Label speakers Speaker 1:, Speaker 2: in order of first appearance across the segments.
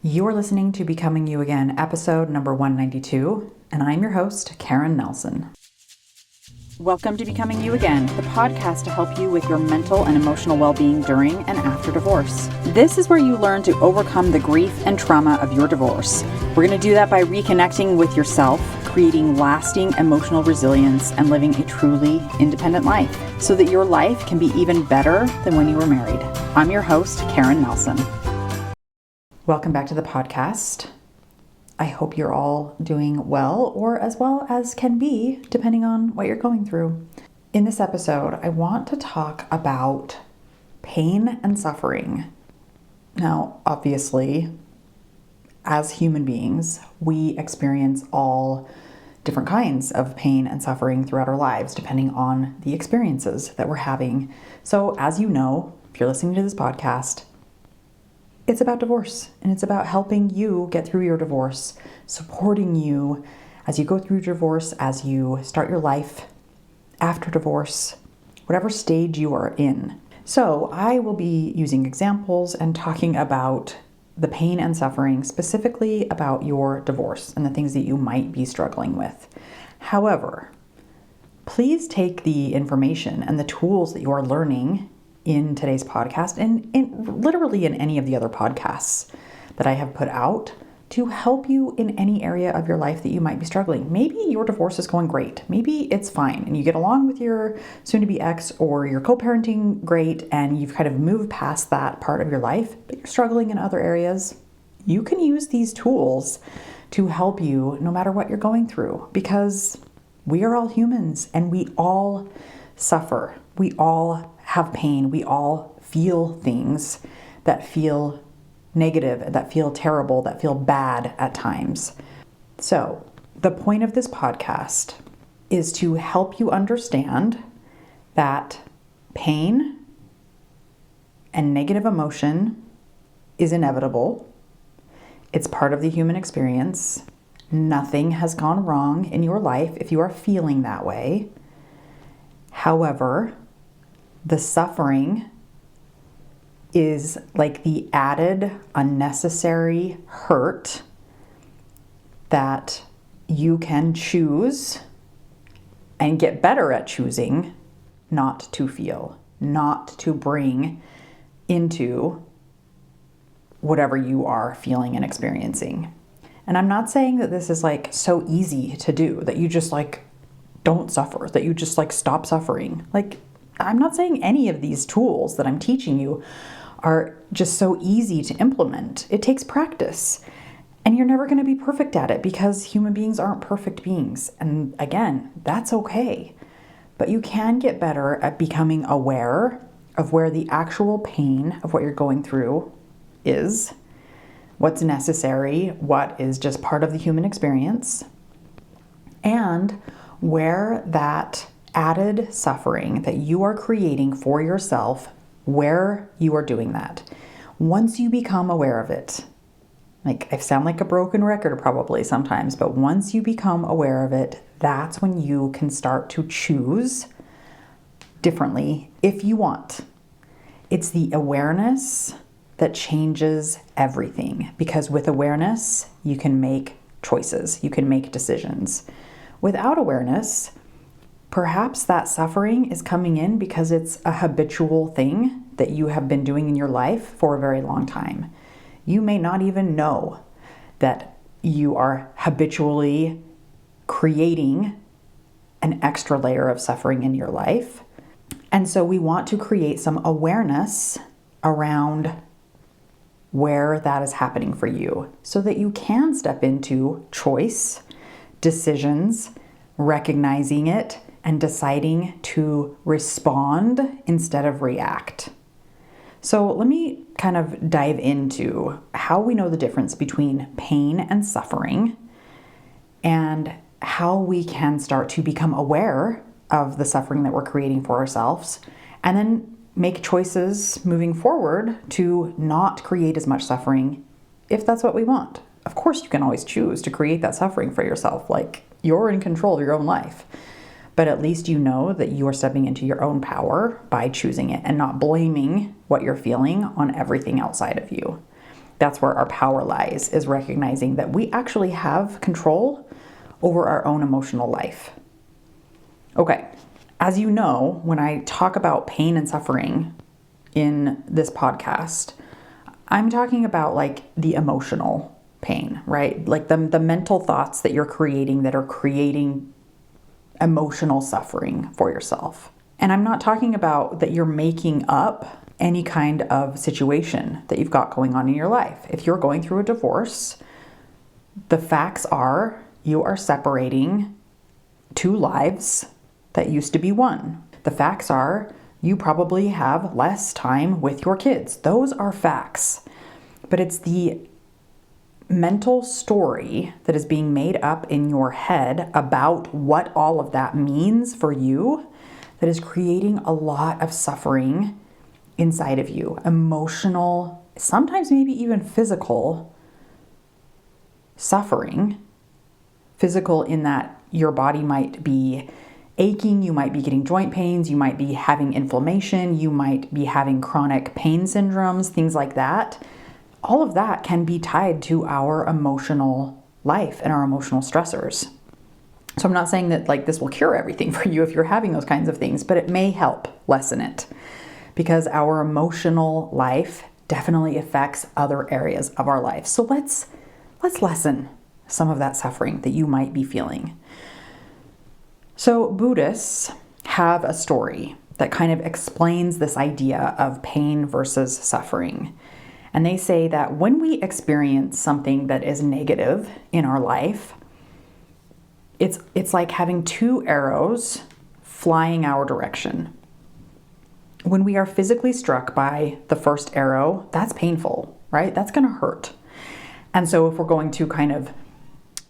Speaker 1: You are listening to Becoming You Again, episode number 192, and I'm your host, Karen Nelson. Welcome to Becoming You Again, the podcast to help you with your mental and emotional well-being during and after divorce. This is where you learn to overcome the grief and trauma of your divorce. We're going to do that by reconnecting with yourself, creating lasting emotional resilience, and living a truly independent life so that your life can be even better than when you were married. I'm your host, Karen Nelson. Welcome back to the podcast. I hope you're all doing well as can be, depending on what you're going through. In this episode, I want to talk about pain and suffering. Now, obviously, as human beings, we experience all different kinds of pain and suffering throughout our lives, depending on the experiences that we're having. So, as you know, if you're listening to this podcast, it's about divorce, and it's about helping you get through your divorce, supporting you as you go through divorce, as you start your life after divorce, whatever stage you are in. So I will be using examples and talking about the pain and suffering, specifically about your divorce and the things that you might be struggling with. However, please take the information and the tools that you are learning in today's podcast and literally in any of the other podcasts that I have put out to help you in any area of your life that you might be struggling. Maybe your divorce is going great. Maybe it's fine and you get along with your soon-to-be ex, or you're co-parenting great and you've kind of moved past that part of your life, but you're struggling in other areas. You can use these tools to help you no matter what you're going through, because we are all humans and we all suffer. We all have pain. We all feel things that feel negative, that feel terrible, that feel bad at times. So the point of this podcast is to help you understand that pain and negative emotion is inevitable. It's part of the human experience. Nothing has gone wrong in your life if you are feeling that way. However, the suffering is like the added unnecessary hurt that you can choose and get better at choosing not to feel, not to bring into whatever you are feeling and experiencing. And I'm not saying that this is like so easy to do, that you just like don't suffer, that you just like stop suffering. Like, I'm not saying any of these tools that I'm teaching you are just so easy to implement. It takes practice, and you're never going to be perfect at it because human beings aren't perfect beings. And again, that's okay. But you can get better at becoming aware of where the actual pain of what you're going through is, what's necessary, what is just part of the human experience, and where that added suffering that you are creating for yourself, where you are doing that. Once you become aware of it, like I sound like a broken record probably sometimes, but once you become aware of it, that's when you can start to choose differently if you want. It's the awareness that changes everything, because with awareness, you can make choices, you can make decisions. Without awareness, perhaps that suffering is coming in because it's a habitual thing that you have been doing in your life for a very long time. You may not even know that you are habitually creating an extra layer of suffering in your life. And so we want to create some awareness around where that is happening for you so that you can step into choice, decisions, recognizing it, and deciding to respond instead of react. So let me kind of dive into how we know the difference between pain and suffering, and how we can start to become aware of the suffering that we're creating for ourselves, and then make choices moving forward to not create as much suffering if that's what we want. Of course, you can always choose to create that suffering for yourself, like you're in control of your own life. But at least you know that you are stepping into your own power by choosing it and not blaming what you're feeling on everything outside of you. That's where our power lies, is recognizing that we actually have control over our own emotional life. Okay, as you know, when I talk about pain and suffering in this podcast, I'm talking about like the emotional pain, right? Like the mental thoughts that you're creating that are creating emotional suffering for yourself. And I'm not talking about that you're making up any kind of situation that you've got going on in your life. If you're going through a divorce, the facts are you are separating two lives that used to be one. The facts are you probably have less time with your kids. Those are facts. But it's the mental story that is being made up in your head about what all of that means for you that is creating a lot of suffering inside of you. Emotional, sometimes maybe even physical suffering. Physical in that your body might be aching, you might be getting joint pains, you might be having inflammation, you might be having chronic pain syndromes, things like that. All of that can be tied to our emotional life and our emotional stressors. So I'm not saying that like this will cure everything for you if you're having those kinds of things, but it may help lessen it because our emotional life definitely affects other areas of our life. So let's lessen some of that suffering that you might be feeling. So Buddhists have a story that kind of explains this idea of pain versus suffering. And they say that when we experience something that is negative in our life, it's like having two arrows flying our direction. When we are physically struck by the first arrow, that's painful, right? That's going to hurt. And so if we're going to kind of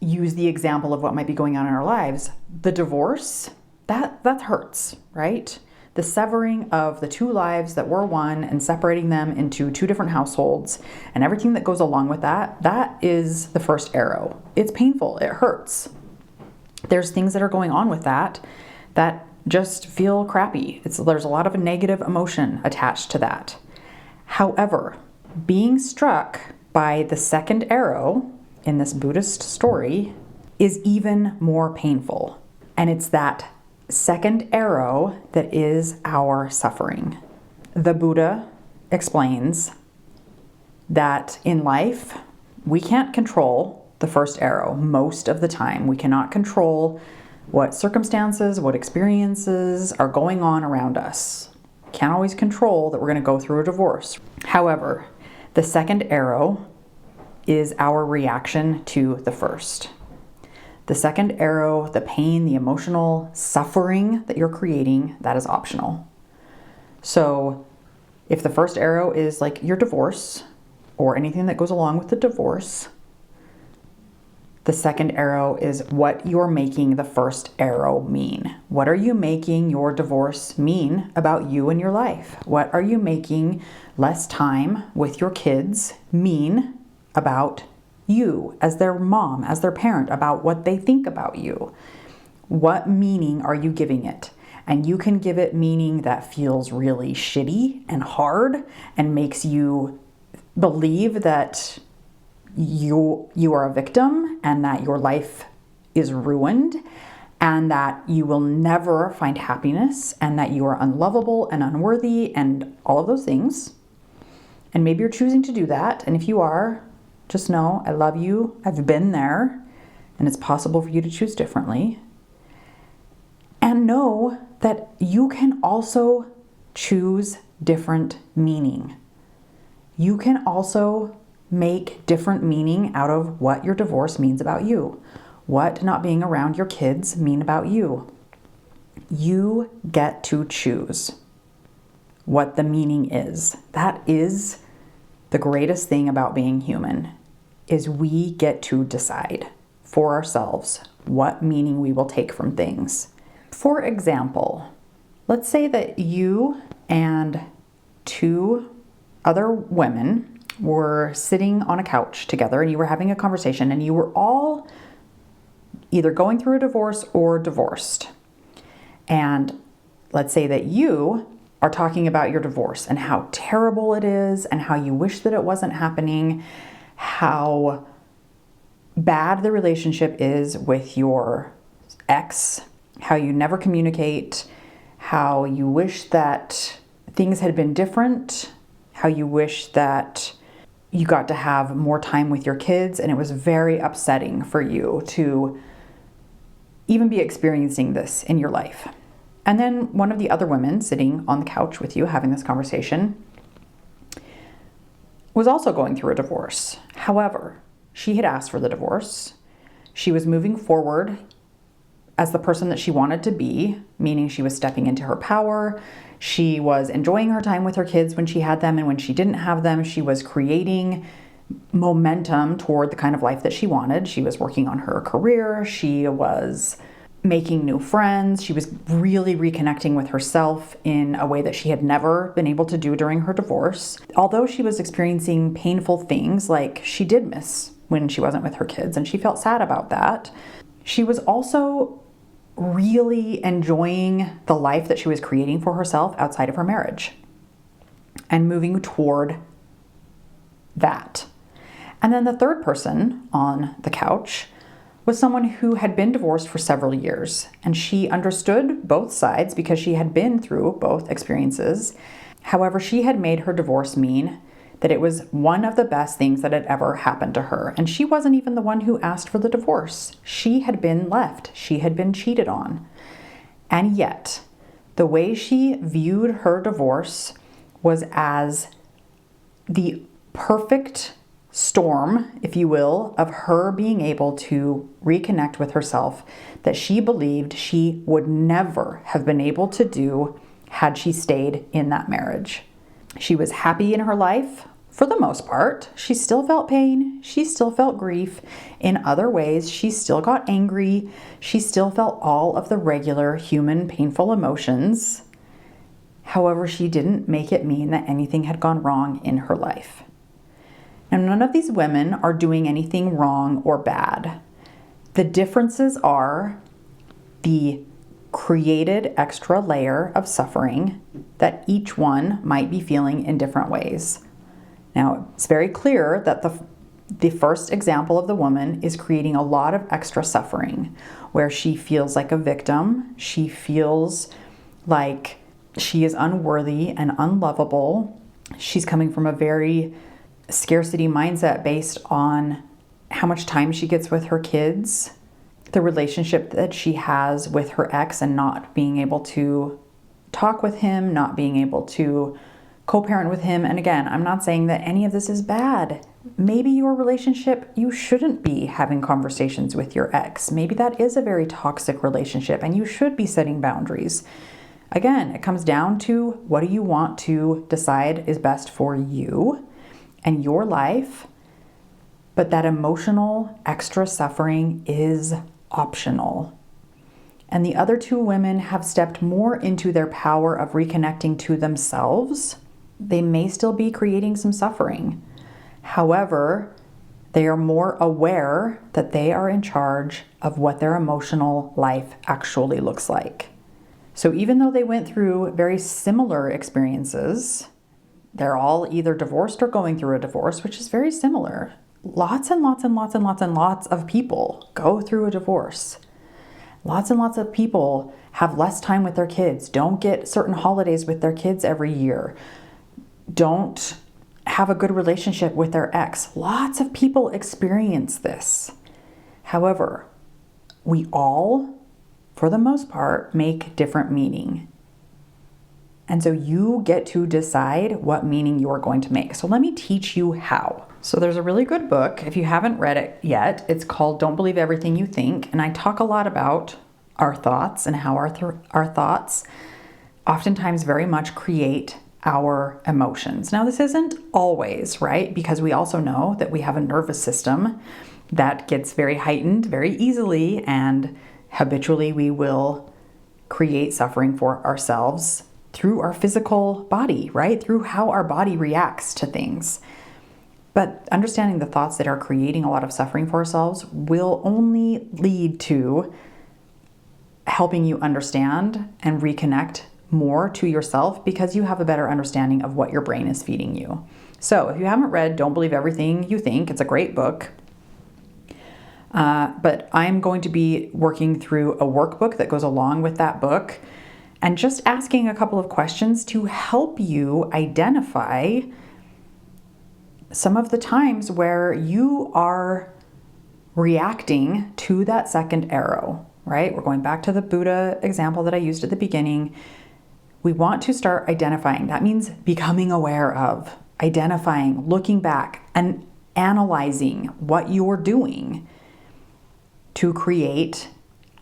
Speaker 1: use the example of what might be going on in our lives, the divorce, that hurts, right? The severing of the two lives that were one and separating them into two different households and everything that goes along with that, that is the first arrow. It's painful, it hurts. There's things that are going on with that just feel crappy. There's a lot of negative emotion attached to that. However, being struck by the second arrow in this Buddhist story is even more painful. And it's that second arrow that is our suffering. The Buddha explains that in life, we can't control the first arrow most of the time. We cannot control what circumstances, what experiences are going on around us. Can't always control that we're going to go through a divorce. However, the second arrow is our reaction to the first. The second arrow, the pain, the emotional suffering that you're creating, that is optional. So if the first arrow is like your divorce or anything that goes along with the divorce, the second arrow is what you're making the first arrow mean. What are you making your divorce mean about you and your life? What are you making less time with your kids mean about you as their mom, as their parent, about what they think about you? What meaning are you giving it? And you can give it meaning that feels really shitty and hard and makes you believe that you are a victim and that your life is ruined and that you will never find happiness and that you are unlovable and unworthy and all of those things. And maybe you're choosing to do that. And if you are, just know I love you. I've been there and it's possible for you to choose differently. And know that you can also choose different meaning. You can also make different meaning out of what your divorce means about you, what not being around your kids mean about you. You get to choose what the meaning is. That is the greatest thing about being human, is we get to decide for ourselves what meaning we will take from things. For example, let's say that you and two other women were sitting on a couch together and you were having a conversation and you were all either going through a divorce or divorced. And let's say that you are talking about your divorce and how terrible it is and how you wish that it wasn't happening, how bad the relationship is with your ex, how you never communicate, how you wish that things had been different, how you wish that you got to have more time with your kids, and it was very upsetting for you to even be experiencing this in your life. And then one of the other women sitting on the couch with you having this conversation was also going through a divorce. However, she had asked for the divorce. She was moving forward as the person that she wanted to be, meaning she was stepping into her power. She was enjoying her time with her kids when she had them, and when she didn't have them, she was creating momentum toward the kind of life that she wanted. She was working on her career. She was making new friends. She was really reconnecting with herself in a way that she had never been able to do during her divorce. Although she was experiencing painful things, like she did miss when she wasn't with her kids, and she felt sad about that, she was also really enjoying the life that she was creating for herself outside of her marriage and moving toward that. And then the third person on the couch was someone who had been divorced for several years, and she understood both sides because she had been through both experiences. However, she had made her divorce mean that it was one of the best things that had ever happened to her. And she wasn't even the one who asked for the divorce. She had been left. She had been cheated on. And yet, the way she viewed her divorce was as the perfect storm, if you will, of her being able to reconnect with herself that she believed she would never have been able to do had she stayed in that marriage. She was happy in her life for the most part. She still felt pain. She still felt grief. In other ways, she still got angry. She still felt all of the regular human painful emotions. However, she didn't make it mean that anything had gone wrong in her life. Now, none of these women are doing anything wrong or bad. The differences are the created extra layer of suffering that each one might be feeling in different ways. Now, it's very clear that the first example of the woman is creating a lot of extra suffering, where she feels like a victim. She feels like she is unworthy and unlovable. She's coming from a very scarcity mindset based on how much time she gets with her kids, the relationship that she has with her ex and not being able to talk with him, not being able to co-parent with him. And again, I'm not saying that any of this is bad. Maybe your relationship, you shouldn't be having conversations with your ex. Maybe that is a very toxic relationship and you should be setting boundaries. Again, it comes down to what do you want to decide is best for you and your life. But that emotional extra suffering is optional. And the other two women have stepped more into their power of reconnecting to themselves. They may still be creating some suffering. However, they are more aware that they are in charge of what their emotional life actually looks like. So even though they went through very similar experiences, they're all either divorced or going through a divorce, which is very similar. Lots and lots and lots and lots and lots of people go through a divorce. Lots and lots of people have less time with their kids, don't get certain holidays with their kids every year, don't have a good relationship with their ex. Lots of people experience this. However, we all, for the most part, make different meaning. And so you get to decide what meaning you're going to make. So let me teach you how. So there's a really good book. If you haven't read it yet, it's called Don't Believe Everything You Think. And I talk a lot about our thoughts and how our thoughts oftentimes very much create our emotions. Now, this isn't always, right? Because we also know that we have a nervous system that gets very heightened very easily, and habitually we will create suffering for ourselves through our physical body, right? Through how our body reacts to things. But understanding the thoughts that are creating a lot of suffering for ourselves will only lead to helping you understand and reconnect more to yourself because you have a better understanding of what your brain is feeding you. So if you haven't read Don't Believe Everything You Think, it's a great book. But I'm going to be working through a workbook that goes along with that book and just asking a couple of questions to help you identify some of the times where you are reacting to that second arrow, right? We're going back to the Buddha example that I used at the beginning. We want to start identifying. That means becoming aware of, identifying, looking back, and analyzing what you're doing to create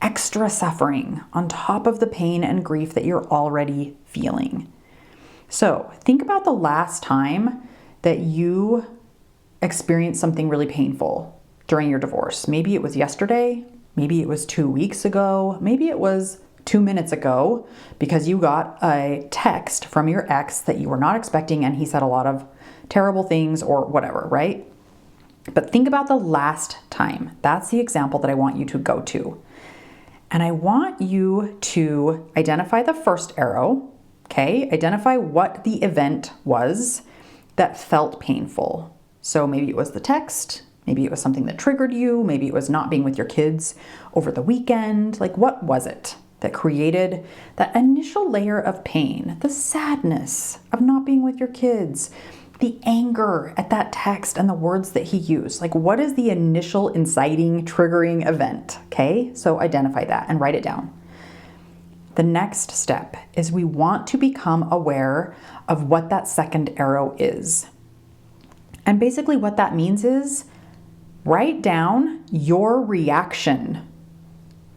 Speaker 1: extra suffering on top of the pain and grief that you're already feeling. So think about the last time that you experienced something really painful during your divorce. Maybe it was yesterday, maybe it was 2 weeks ago, maybe it was 2 minutes ago because you got a text from your ex that you were not expecting and he said a lot of terrible things or whatever, right? But think about the last time. That's the example that I want you to go to. And I want you to identify the first arrow, okay? Identify what the event was that felt painful. So maybe it was the text, maybe it was something that triggered you, maybe it was not being with your kids over the weekend. Like, what was it that created that initial layer of pain, the sadness of not being with your kids, the anger at that text and the words that he used? Like, what is the initial inciting, triggering event? Okay, so identify that and write it down. The next step is we want to become aware of what that second arrow is. And basically what that means is write down your reaction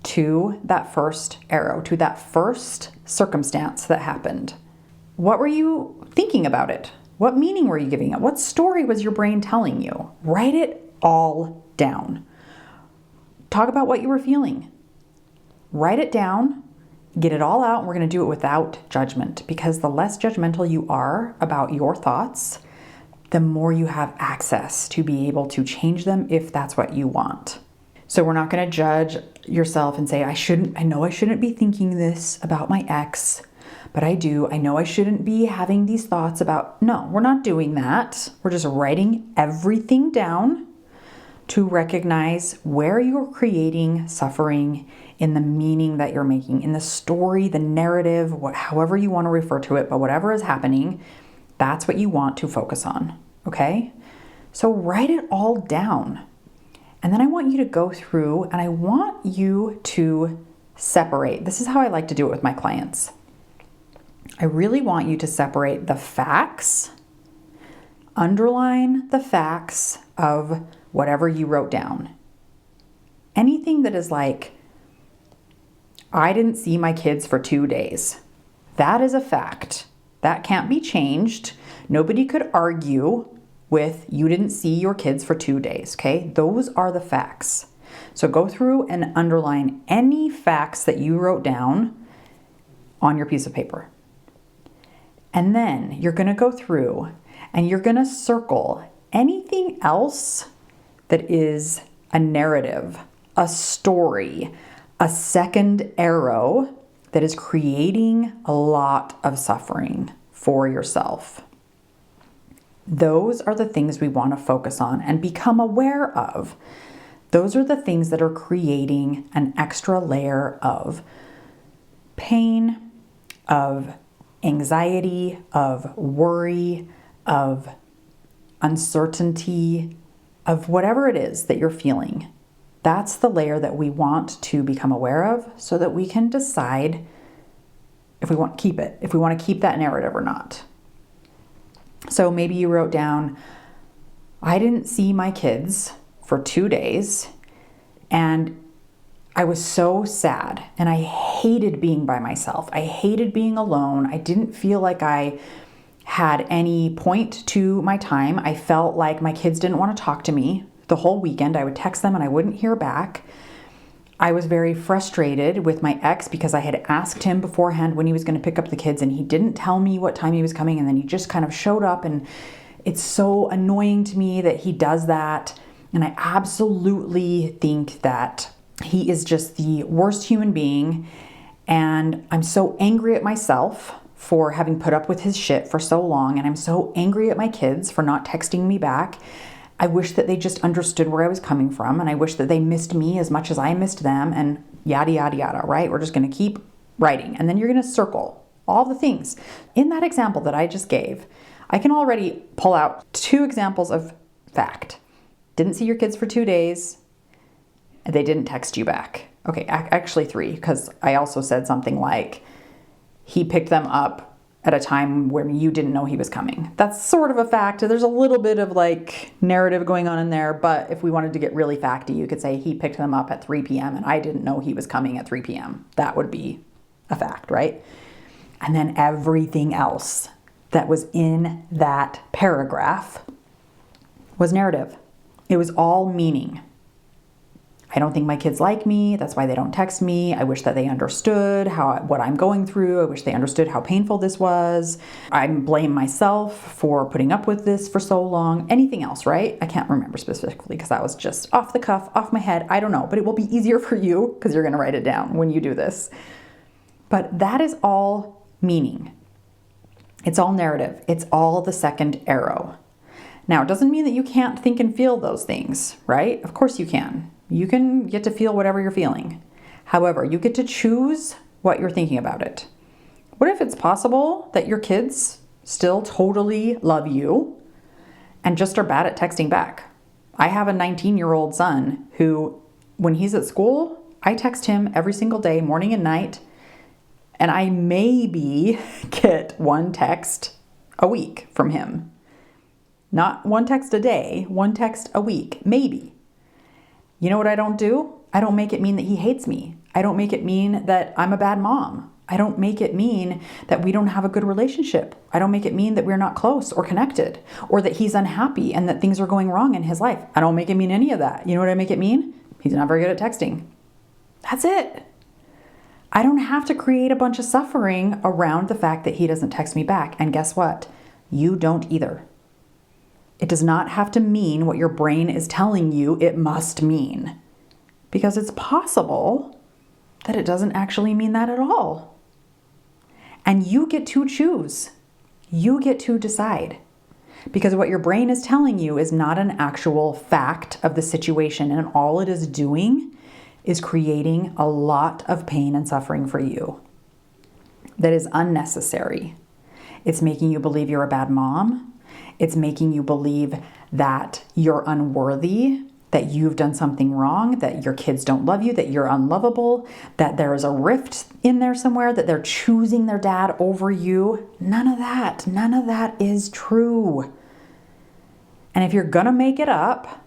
Speaker 1: to that first arrow, to that first circumstance that happened. What were you thinking about it? What meaning were you giving it? What story was your brain telling you? Write it all down. Talk about what you were feeling. Write it down, get it all out, and we're going to do it without judgment, because the less judgmental you are about your thoughts, the more you have access to be able to change them if that's what you want. So we're not going to judge yourself and say, I know I shouldn't be thinking this about my ex, but I do. I know I shouldn't be having these thoughts about... No, we're not doing that. We're just writing everything down to recognize where you're creating suffering in the meaning that you're making, in the story, the narrative, however you want to refer to it, but whatever is happening, that's what you want to focus on, okay? So write it all down. And then I want you to go through and I want you to separate. This is how I like to do it with my clients. I really want you to separate the facts, underline the facts of whatever you wrote down. Anything that is like, I didn't see my kids for 2 days. That is a fact. That can't be changed. Nobody could argue with you didn't see your kids for 2 days, okay? Those are the facts. So go through and underline any facts that you wrote down on your piece of paper. And then you're going to go through and you're going to circle anything else that is a narrative, a story, a second arrow that is creating a lot of suffering for yourself. Those are the things we want to focus on and become aware of. Those are the things that are creating an extra layer of pain, of anxiety, of worry, of uncertainty, of whatever it is that you're feeling. That's the layer that we want to become aware of so that we can decide if we want to keep it, if we want to keep that narrative or not. So maybe you wrote down, I didn't see my kids for 2 days and I was so sad and I hated being by myself. I hated being alone. I didn't feel like I had any point to my time. I felt like my kids didn't want to talk to me the whole weekend. I would text them and I wouldn't hear back. I was very frustrated with my ex because I had asked him beforehand when he was going to pick up the kids and he didn't tell me what time he was coming, and then he just kind of showed up, and it's so annoying to me that he does that. And I absolutely think that he is just the worst human being, And I'm so angry at myself for having put up with his shit for so long. And I'm so angry at my kids for not texting me back. I wish that they just understood where I was coming from. And I wish that they missed me as much as I missed them, and yada, yada, yada, right? We're just going to keep writing. And then you're going to circle all the things. In that example that I just gave, I can already pull out 2 examples of fact. Didn't see your kids for 2 days. And they didn't text you back. Okay, actually 3, because I also said something like, he picked them up at a time when you didn't know he was coming. That's sort of a fact. There's a little bit of like narrative going on in there, but if we wanted to get really facty, you could say he picked them up at 3 p.m. and I didn't know he was coming at 3 p.m. That would be a fact, right? And then everything else that was in that paragraph was narrative. It was all meaning. I don't think my kids like me. That's why they don't text me. I wish that they understood what I'm going through. I wish they understood how painful this was. I blame myself for putting up with this for so long. Anything else, right? I can't remember specifically because that was just off the cuff, off my head. I don't know, but it will be easier for you because you're going to write it down when you do this. But that is all meaning. It's all narrative. It's all the second arrow. Now, it doesn't mean that you can't think and feel those things, right? Of course you can. You can get to feel whatever you're feeling. However, you get to choose what you're thinking about it. What if it's possible that your kids still totally love you and just are bad at texting back? I have a 19-year-old son who, when he's at school, I text him every single day, morning and night, and I maybe get 1 text a week from him. Not 1 text a day, 1 text a week, maybe. You know what I don't do? I don't make it mean that he hates me. I don't make it mean that I'm a bad mom. I don't make it mean that we don't have a good relationship. I don't make it mean that we're not close or connected, or that he's unhappy and that things are going wrong in his life. I don't make it mean any of that. You know what I make it mean? He's not very good at texting. That's it. I don't have to create a bunch of suffering around the fact that he doesn't text me back. And guess what? You don't either. It does not have to mean what your brain is telling you it must mean, because it's possible that it doesn't actually mean that at all. And you get to choose. You get to decide, because what your brain is telling you is not an actual fact of the situation, and all it is doing is creating a lot of pain and suffering for you that is unnecessary. It's making you believe you're a bad mom. It's making you believe that you're unworthy, that you've done something wrong, that your kids don't love you, that you're unlovable, that there is a rift in there somewhere, that they're choosing their dad over you. None of that is true. And if you're gonna make it up,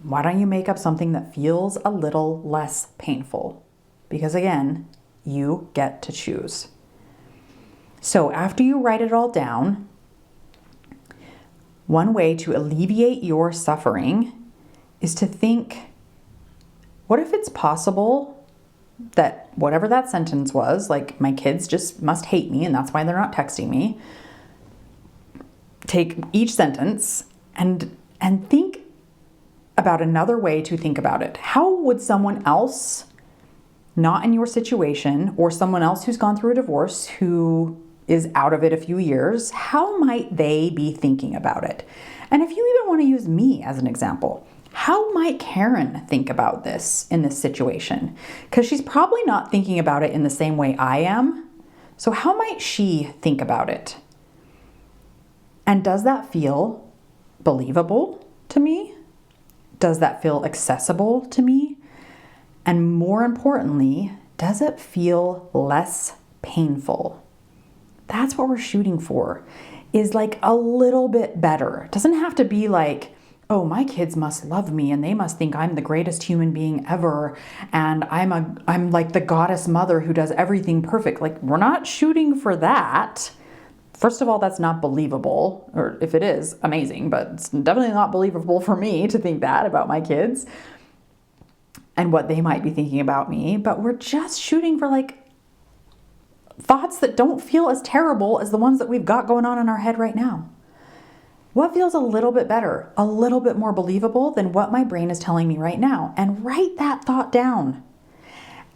Speaker 1: why don't you make up something that feels a little less painful? Because again, you get to choose. So after you write it all down, one way to alleviate your suffering is to think, what if it's possible that whatever that sentence was, like my kids just must hate me and that's why they're not texting me. Take each sentence and think about another way to think about it. How would someone else, not in your situation, or someone else who's gone through a divorce, who is out of it a few years, how might they be thinking about it? And if you even want to use me as an example, how might Karen think about this in this situation? Because she's probably not thinking about it in the same way I am. So how might she think about it? And does that feel believable to me? Does that feel accessible to me? And more importantly, does it feel less painful? That's what we're shooting for, is like a little bit better. It doesn't have to be like, oh, my kids must love me and they must think I'm the greatest human being ever and I'm like the goddess mother who does everything perfect. Like, we're not shooting for that. First of all, that's not believable, or if it is, amazing, but it's definitely not believable for me to think that about my kids and what they might be thinking about me. But we're just shooting for like thoughts that don't feel as terrible as the ones that we've got going on in our head right now. What feels a little bit better, a little bit more believable than what my brain is telling me right now? And write that thought down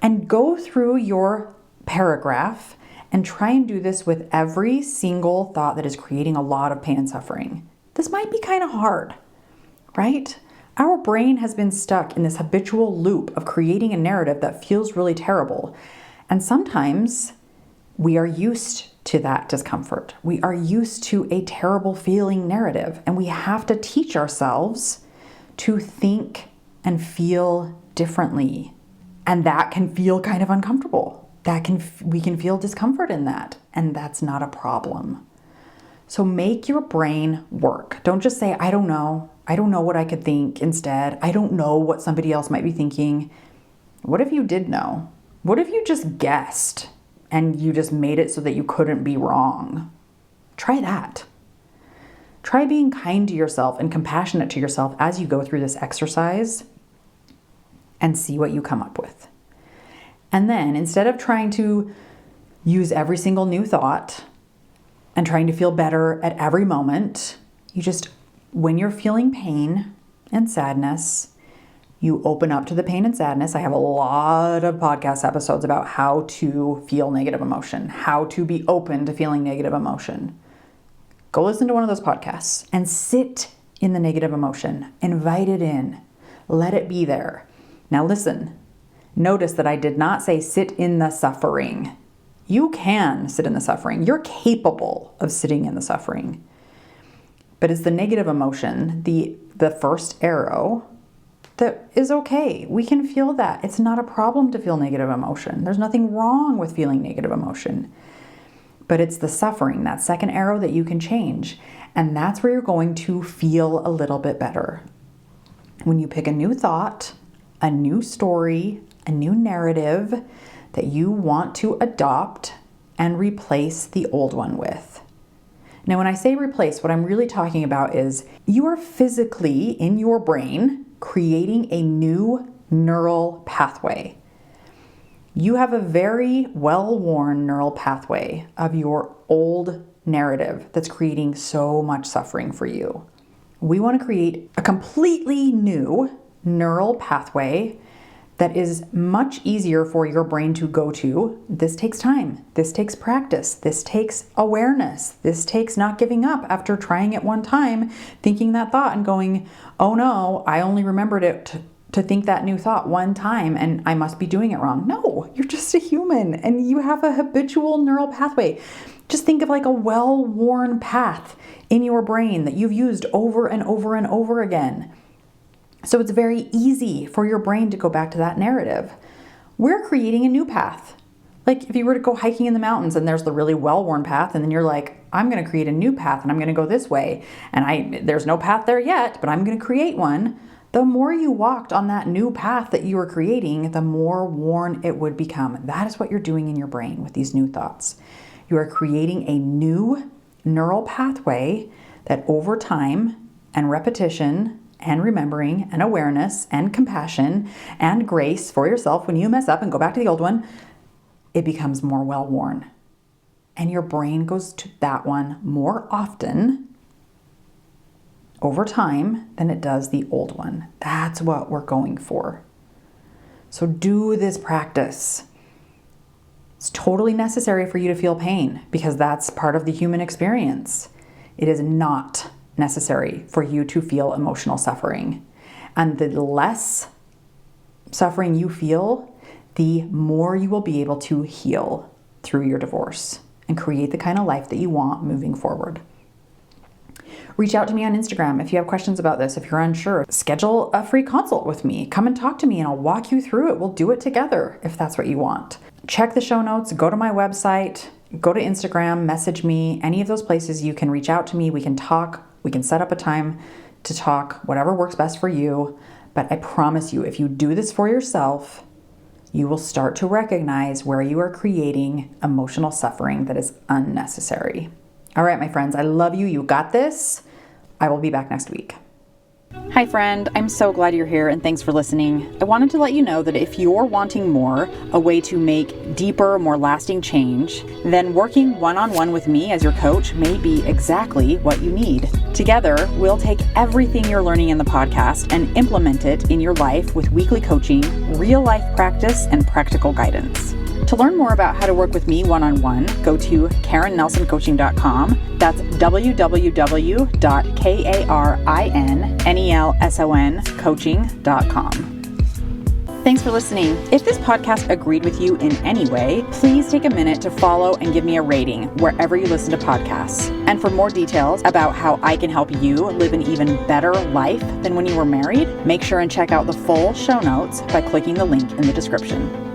Speaker 1: and go through your paragraph and try and do this with every single thought that is creating a lot of pain and suffering. This might be kind of hard, right? Our brain has been stuck in this habitual loop of creating a narrative that feels really terrible. And sometimes we are used to that discomfort. We are used to a terrible feeling narrative, and we have to teach ourselves to think and feel differently. And that can feel kind of uncomfortable. We can feel discomfort in that, and that's not a problem. So make your brain work. Don't just say, I don't know. I don't know what I could think instead. I don't know what somebody else might be thinking. What if you did know? What if you just guessed and you just made it so that you couldn't be wrong? Try that. Try being kind to yourself and compassionate to yourself as you go through this exercise and see what you come up with. And then instead of trying to use every single new thought and trying to feel better at every moment, you just, when you're feeling pain and sadness, you open up to the pain and sadness. I have a lot of podcast episodes about how to feel negative emotion, how to be open to feeling negative emotion. Go listen to one of those podcasts and sit in the negative emotion. Invite it in. Let it be there. Now listen. Notice that I did not say sit in the suffering. You can sit in the suffering. You're capable of sitting in the suffering. But it's the negative emotion, the first arrow, that is okay. We can feel that. It's not a problem to feel negative emotion. There's nothing wrong with feeling negative emotion. But it's the suffering, that second arrow, that you can change. And that's where you're going to feel a little bit better. When you pick a new thought, a new story, a new narrative that you want to adopt and replace the old one with. Now, when I say replace, what I'm really talking about is you are physically in your brain creating a new neural pathway. You have a very well-worn neural pathway of your old narrative that's creating so much suffering for you. We want to create a completely new neural pathway that is much easier for your brain to go to. This takes time. This takes practice. This takes awareness. This takes not giving up after trying it one time, thinking that thought and going, oh no, I only remembered it to think that new thought one time and I must be doing it wrong. No, you're just a human and you have a habitual neural pathway. Just think of like a well-worn path in your brain that you've used over and over and over again. So it's very easy for your brain to go back to that narrative. We're creating a new path. Like if you were to go hiking in the mountains and there's the really well-worn path and then you're like, I'm going to create a new path and I'm going to go this way. And there's no path there yet, but I'm going to create one. The more you walked on that new path that you were creating, the more worn it would become. That is what you're doing in your brain with these new thoughts. You are creating a new neural pathway that over time and repetition and remembering and awareness and compassion and grace for yourself when you mess up and go back to the old one, it becomes more well-worn. And your brain goes to that one more often over time than it does the old one. That's what we're going for. So do this practice. It's totally necessary for you to feel pain because that's part of the human experience. It is not necessary for you to feel emotional suffering. And the less suffering you feel, the more you will be able to heal through your divorce and create the kind of life that you want moving forward. Reach out to me on Instagram if you have questions about this. If you're unsure, schedule a free consult with me. Come and talk to me and I'll walk you through it. We'll do it together if that's what you want. Check the show notes, go to my website, go to Instagram, message me, any of those places you can reach out to me. We can talk. We can set up a time to talk, whatever works best for you. But I promise you, if you do this for yourself, you will start to recognize where you are creating emotional suffering that is unnecessary. All right, my friends, I love you. You got this. I will be back next week. Hi, friend. I'm so glad you're here and thanks for listening. I wanted to let you know that if you're wanting more, a way to make deeper, more lasting change, then working one-on-one with me as your coach may be exactly what you need. Together, we'll take everything you're learning in the podcast and implement it in your life with weekly coaching, real life practice, and practical guidance. To learn more about how to work with me one-on-one, go to KarenNelsonCoaching.com. That's www.KarenNelsonCoaching.com. Thanks for listening. If this podcast agreed with you in any way, please take a minute to follow and give me a rating wherever you listen to podcasts. And for more details about how I can help you live an even better life than when you were married, make sure and check out the full show notes by clicking the link in the description.